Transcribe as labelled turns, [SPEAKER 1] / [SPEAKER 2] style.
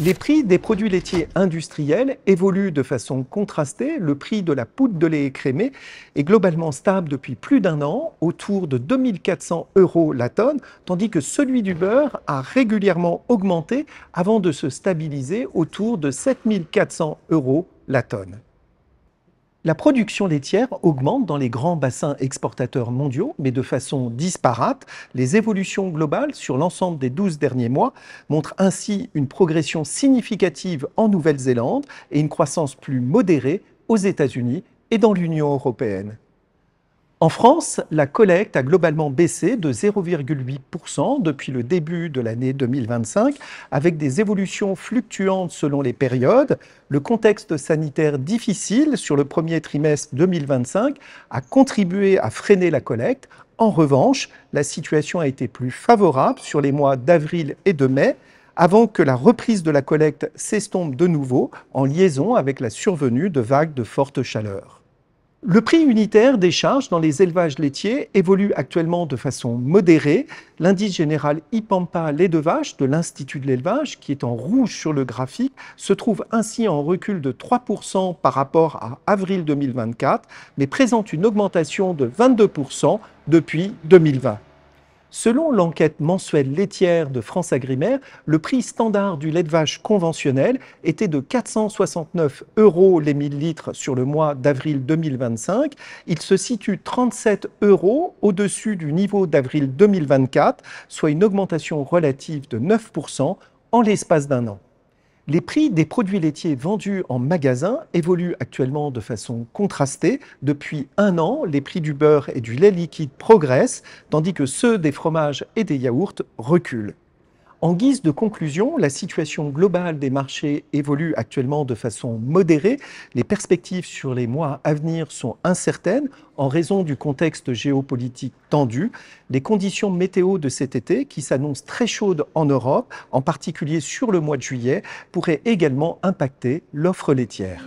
[SPEAKER 1] Les prix des produits laitiers industriels évoluent de façon contrastée. Le prix de la poudre de lait écrémé est globalement stable depuis plus d'un an, autour de 2 400 € la tonne, tandis que celui du beurre a régulièrement augmenté avant de se stabiliser autour de 7 400 € la tonne. La production laitière augmente dans les grands bassins exportateurs mondiaux, mais de façon disparate. Les évolutions globales sur l'ensemble des 12 derniers mois montrent ainsi une progression significative en Nouvelle-Zélande et une croissance plus modérée aux États-Unis et dans l'Union européenne. En France, la collecte a globalement baissé de 0,8% depuis le début de l'année 2025, avec des évolutions fluctuantes selon les périodes. Le contexte sanitaire difficile sur le premier trimestre 2025 a contribué à freiner la collecte. En revanche, la situation a été plus favorable sur les mois d'avril et de mai, avant que la reprise de la collecte s'estompe de nouveau en liaison avec la survenue de vagues de forte chaleur. Le prix unitaire des charges dans les élevages laitiers évolue actuellement de façon modérée. L'indice général IPAMPA lait de vache de l'Institut de l'élevage, qui est en rouge sur le graphique, se trouve ainsi en recul de 3% par rapport à avril 2024, mais présente une augmentation de 22% depuis 2020. Selon l'enquête mensuelle laitière de FranceAgriMer, le prix standard du lait de vache conventionnel était de 469 € les 1000 litres sur le mois d'avril 2025. Il se situe 37 € au-dessus du niveau d'avril 2024, soit une augmentation relative de 9% en l'espace d'un an. Les prix des produits laitiers vendus en magasin évoluent actuellement de façon contrastée. Depuis un an, les prix du beurre et du lait liquide progressent, tandis que ceux des fromages et des yaourts reculent. En guise de conclusion, la situation globale des marchés évolue actuellement de façon modérée. Les perspectives sur les mois à venir sont incertaines en raison du contexte géopolitique tendu. Les conditions météo de cet été, qui s'annoncent très chaudes en Europe, en particulier sur le mois de juillet, pourraient également impacter l'offre laitière.